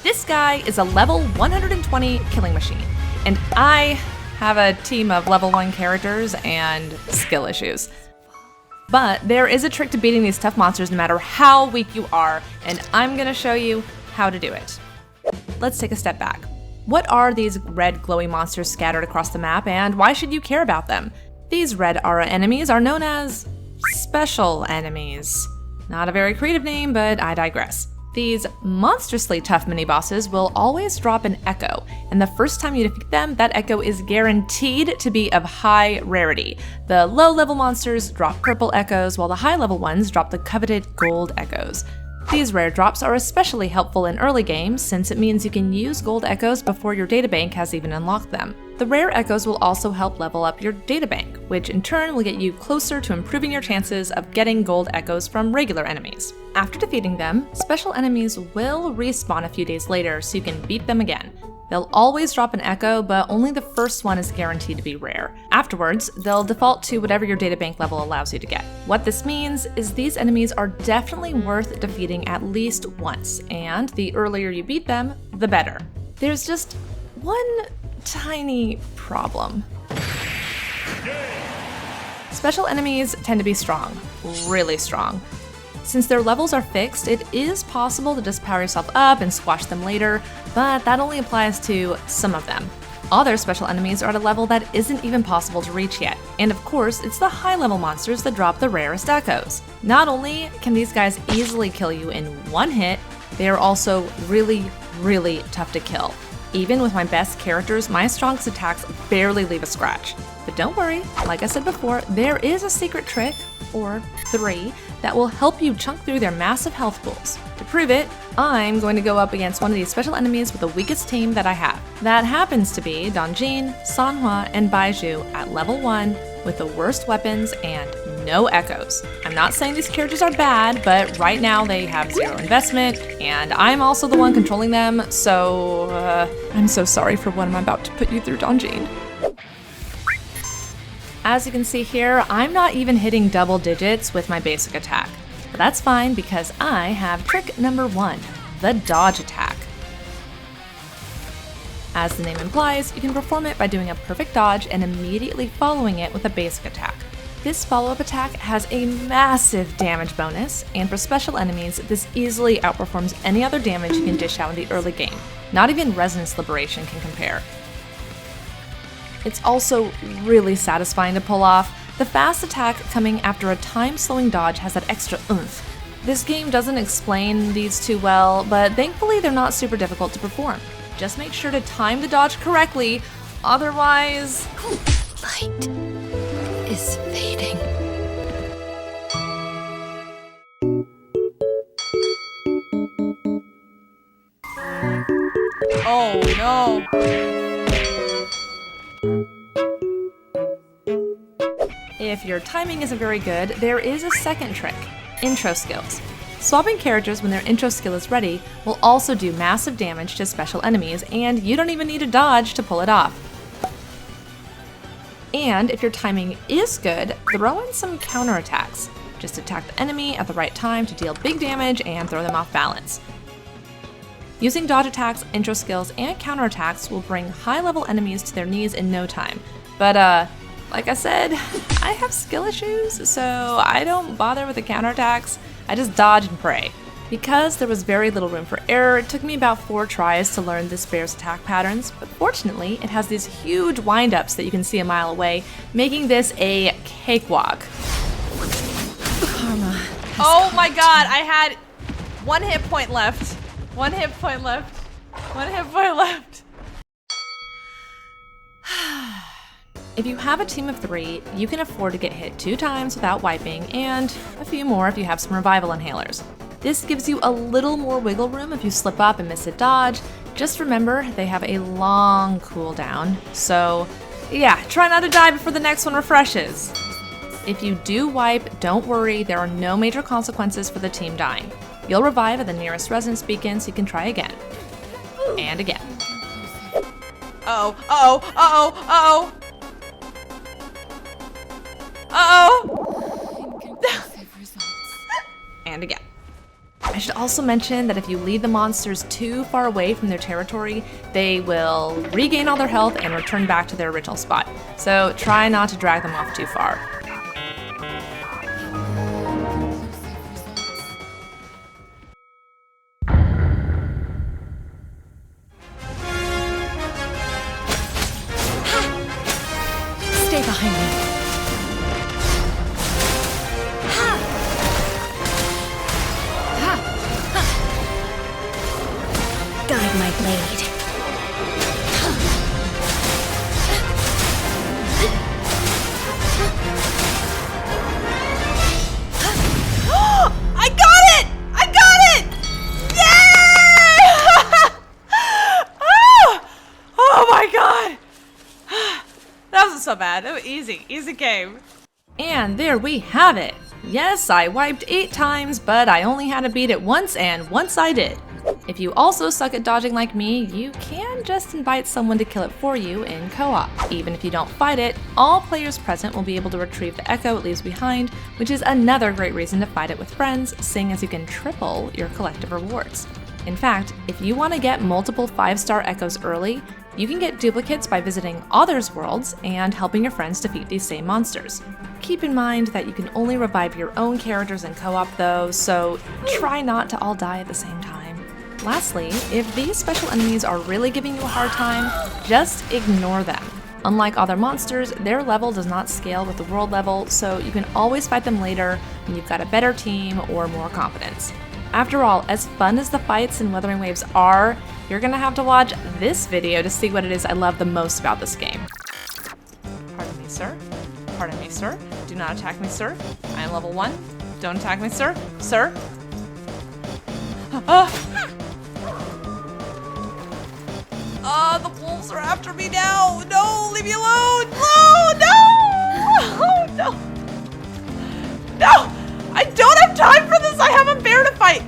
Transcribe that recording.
This guy is a level 120 killing machine, and I have a team of level 1 characters and skill issues. But there is a trick to beating these tough monsters no matter how weak you are, and I'm gonna show you how to do it. Let's take a step back. What are these red glowy monsters scattered across the map, and why should you care about them? These red aura enemies are known as special enemies. Not a very creative name, but I digress. These monstrously tough mini-bosses will always drop an echo, and the first time you defeat them, that echo is guaranteed to be of high rarity. The low-level monsters drop purple echoes, while the high-level ones drop the coveted gold echoes. These rare drops are especially helpful in early games since it means you can use gold echoes before your databank has even unlocked them. The rare echoes will also help level up your databank, which in turn will get you closer to improving your chances of getting gold echoes from regular enemies. After defeating them, special enemies will respawn a few days later so you can beat them again. They'll always drop an echo, but only the first one is guaranteed to be rare. Afterwards, they'll default to whatever your databank level allows you to get. What this means is these enemies are definitely worth defeating at least once, and the earlier you beat them, the better. There's just one tiny problem. Special enemies tend to be strong, really strong. Since their levels are fixed, it is possible to just power yourself up and squash them later, but that only applies to some of them. Other special enemies are at a level that isn't even possible to reach yet, and of course, it's the high-level monsters that drop the rarest echoes. Not only can these guys easily kill you in one hit, they are also really, really tough to kill. Even with my best characters, my strongest attacks barely leave a scratch. But don't worry, like I said before, there is a secret trick, or 3, that will help you chunk through their massive health pools. To prove it, I'm going to go up against one of these special enemies with the weakest team that I have. That happens to be Donjin, Sanhua, and Baizhu at level 1 with the worst weapons and no echoes. I'm not saying these characters are bad, but right now they have 0 investment, and I'm also the one controlling them, so I'm so sorry for what I'm about to put you through, Donjin. As you can see here, I'm not even hitting double digits with my basic attack. But that's fine because I have trick number 1, the dodge attack. As the name implies, you can perform it by doing a perfect dodge and immediately following it with a basic attack. This follow-up attack has a massive damage bonus, and for special enemies, this easily outperforms any other damage you can dish out in the early game. Not even Resonance Liberation can compare. It's also really satisfying to pull off. The fast attack coming after a time-slowing dodge has that extra oomph. This game doesn't explain these too well, but thankfully they're not super difficult to perform. Just make sure to time the dodge correctly, otherwise... Light is fading. Oh no! If your timing isn't very good, there is a second trick, intro skills. Swapping characters when their intro skill is ready will also do massive damage to special enemies, and you don't even need to dodge to pull it off. And if your timing is good, throw in some counterattacks. Just attack the enemy at the right time to deal big damage and throw them off balance. Using dodge attacks, intro skills, and counterattacks will bring high-level enemies to their knees in no time. But like I said, I have skill issues, so I don't bother with the counterattacks. I just dodge and pray. Because there was very little room for error, it took me about 4 tries to learn this bear's attack patterns, but fortunately, it has these huge wind-ups that you can see a mile away, making this a cakewalk. Karma. Oh my god, I had 1 hit point left. 1 hit point left. 1 hit point left. If you have a team of 3, you can afford to get hit 2 times without wiping, and a few more if you have some revival inhalers. This gives you a little more wiggle room if you slip up and miss a dodge. Just remember, they have a long cooldown, so yeah, try not to die before the next one refreshes. If you do wipe, don't worry, there are no major consequences for the team dying. You'll revive at the nearest resonance beacon so you can try again. And again. Uh-oh, uh-oh, uh-oh, uh-oh! Uh-oh! And again. I should also mention that if you lead the monsters too far away from their territory, they will regain all their health and return back to their original spot. So try not to drag them off too far. Stay behind me. Guide my blade. I got it! I got it! Yay! Oh my god! That wasn't so bad. That was easy. Easy game. And there we have it. Yes, I wiped 8 times, but I only had to beat it once, and once I did. If you also suck at dodging like me, you can just invite someone to kill it for you in co-op. Even if you don't fight it, all players present will be able to retrieve the echo it leaves behind, which is another great reason to fight it with friends, seeing as you can triple your collective rewards. In fact, if you want to get multiple 5-star echoes early, you can get duplicates by visiting others' worlds and helping your friends defeat these same monsters. Keep in mind that you can only revive your own characters in co-op though, so try not to all die at the same time. Lastly, if these special enemies are really giving you a hard time, just ignore them. Unlike other monsters, their level does not scale with the world level, so you can always fight them later when you've got a better team or more confidence. After all, as fun as the fights in Wuthering Waves are, you're gonna have to watch this video to see what it is I love the most about this game. Pardon me, sir. Pardon me, sir. Do not attack me, sir. I am level 1. Don't attack me, sir. Sir. The wolves are after me now. No, leave me alone.